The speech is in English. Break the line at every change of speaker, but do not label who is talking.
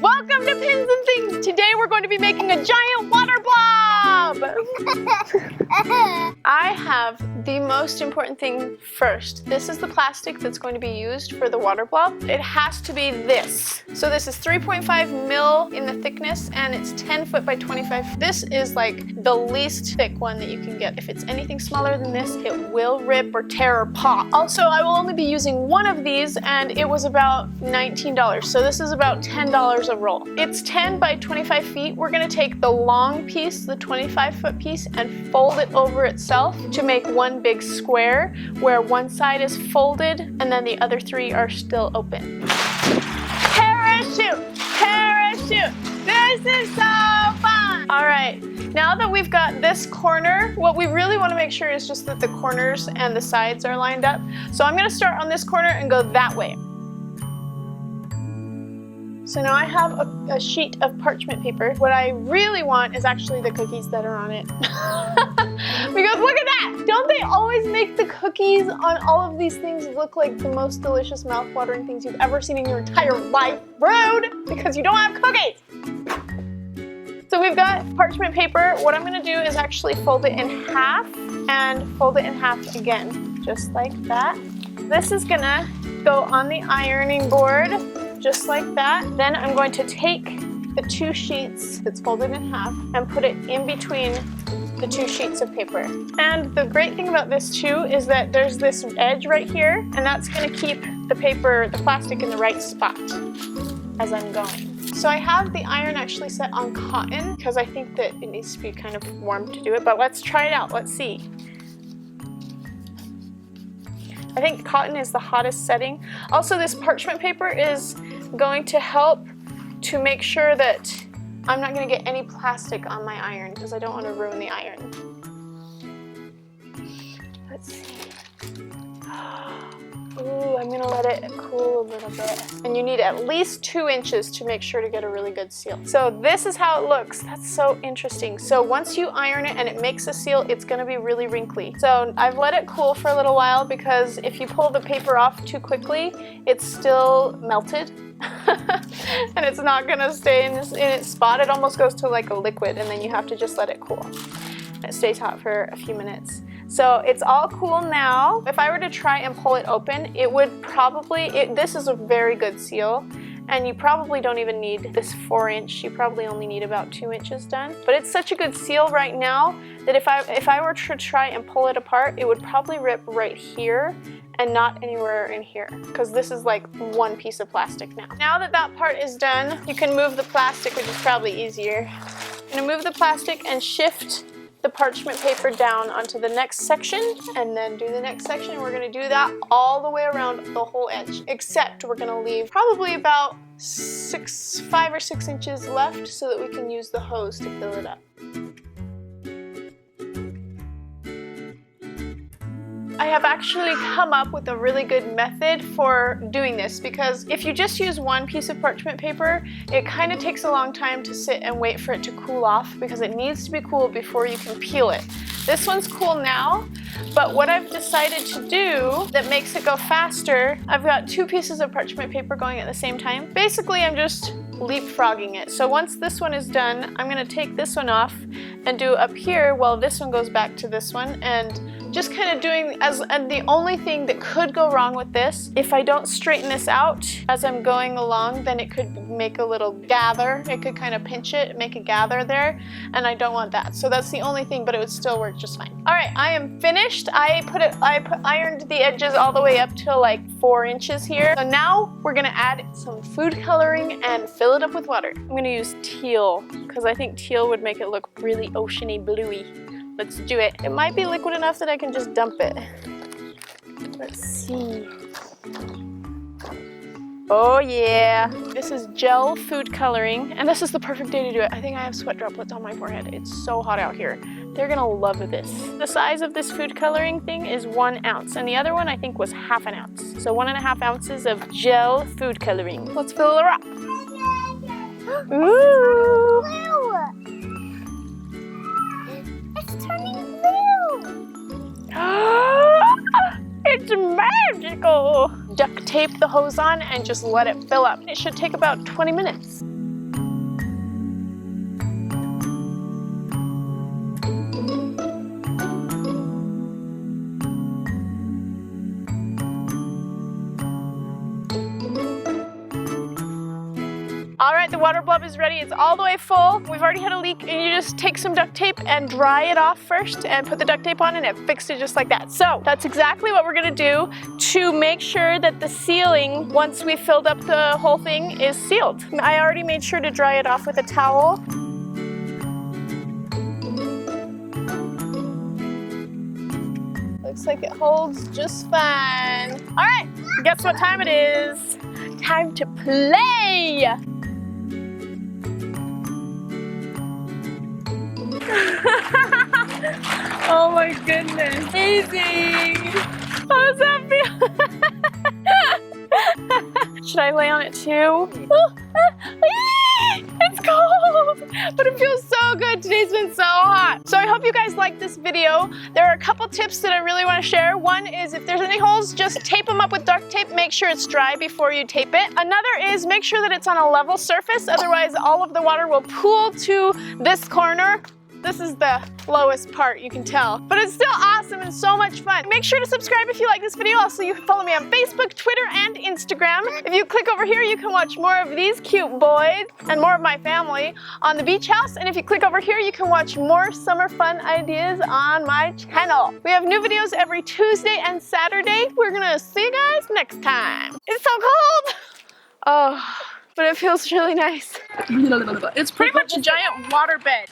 Welcome to Pins and Things! Today we're going to be making a giant water blob! I have the most important thing first. This is the plastic that's going to be used for the water blob. It has to be this. So this is 3.5 mil in the thickness and it's 10 foot by 25. This is like the least thick one that you can get. If it's anything smaller than this, it will rip or tear or pop. Also, I will only be using one of these and it was about $19. So this is about $10 a roll. It's 10 by 25 feet. We're gonna take the long piece, the 25-foot piece, and fold it over itself to make one big square where one side is folded and then the other three are still open. Parachute! Parachute! This is so fun! All right, now that we've got this corner, what we really want to make sure is just that the corners and the sides are lined up. So I'm gonna start on this corner and go that way. So now I have a sheet of parchment paper. What I really want is actually the cookies that are on it. Because look at that! Don't they always make the cookies on all of these things look like the most delicious mouth-watering things you've ever seen in your entire life? Rude! Because you don't have cookies! So we've got parchment paper. What I'm gonna do is actually fold it in half and fold it in half again, just like that. This is gonna go on the ironing board, just like that. Then I'm going to take the two sheets that's folded in half and put it in between the two sheets of paper. And the great thing about this too is that there's this edge right here, and that's gonna keep the paper, the plastic in the right spot as I'm going. So I have the iron actually set on cotton because I think that it needs to be kind of warm to do it, but let's try it out, let's see. I think cotton is the hottest setting. Also, this parchment paper is going to help to make sure that I'm not going to get any plastic on my iron because I don't want to ruin the iron. Let's see. Ooh, I'm going to let it cool a little bit. And you need at least 2 inches to make sure to get a really good seal. So this is how it looks. That's so interesting. So once you iron it and it makes a seal, it's going to be really wrinkly. So I've let it cool for a little while because if you pull the paper off too quickly, it's still melted. And it's not going to stay in its spot. It almost goes to like a liquid and then you have to just let it cool. It stays hot for a few minutes. So it's all cool now. If I were to try and pull it open, it would probably, this is a very good seal, and you probably don't even need this 4-inch. You probably only need about 2 inches done. But it's such a good seal right now that if I were to try and pull it apart, it would probably rip right here and not anywhere in here, because this is like one piece of plastic now. Now that that part is done, you can move the plastic, which is probably easier. I'm gonna move the plastic and shift the parchment paper down onto the next section and then do the next section, and we're going to do that all the way around the whole edge, except we're going to leave probably about 5 or 6 inches left so that we can use the hose to fill it up. I have actually come up with a really good method for doing this, because if you just use one piece of parchment paper, it kind of takes a long time to sit and wait for it to cool off because it needs to be cool before you can peel it. This one's cool now, but what I've decided to do that makes it go faster, I've got 2 pieces of parchment paper going at the same time. Basically, I'm just leapfrogging it. So once this one is done, I'm going to take this one off and do up here while this one goes back to this one, and just kind of doing and the only thing that could go wrong with this, if I don't straighten this out as I'm going along, then it could make a little gather. It could kind of pinch it, make a gather there, and I don't want that. So that's the only thing, but it would still work just fine. All right, I am finished. I ironed the edges all the way up to like 4 inches here. So now we're gonna add some food coloring and fill it up with water. I'm gonna use teal because I think teal would make it look really oceany bluey. Let's do it. It might be liquid enough that I can just dump it. Let's see. Oh yeah. This is gel food coloring, and this is the perfect day to do it. I think I have sweat droplets on my forehead. It's so hot out here. They're gonna love this. The size of this food coloring thing is 1 ounce, and the other one I think was ½ an ounce. So 1½ ounces of gel food coloring. Let's fill her up. Ooh.
It's turning blue!
It's magical! Duct tape the hose on and just let it fill up. It should take about 20 minutes. All right, the water blob is ready. It's all the way full. We've already had a leak, and you just take some duct tape and dry it off first and put the duct tape on, and it fixed it just like that. So that's exactly what we're gonna do to make sure that the ceiling, once we filled up the whole thing, is sealed. I already made sure to dry it off with a towel. Looks like it holds just fine. All right, guess what time it is? Time to play. Oh my goodness, amazing. How does that feel? Should I lay on it too? It's cold, but it feels so good. Today's been so hot. So I hope you guys liked this video. There are a couple tips that I really want to share. One is if there's any holes, just tape them up with duct tape. Make sure it's dry before you tape it. Another is make sure that it's on a level surface. Otherwise, all of the water will pool to this corner. This is the lowest part, you can tell. But it's still awesome and so much fun. Make sure to subscribe if you like this video. Also, you can follow me on Facebook, Twitter, and Instagram. If you click over here, you can watch more of these cute boys and more of my family on the beach house. And if you click over here, you can watch more summer fun ideas on my channel. We have new videos every Tuesday and Saturday. We're gonna see you guys next time. It's so cold. Oh, but it feels really nice. It's pretty much a giant water bed.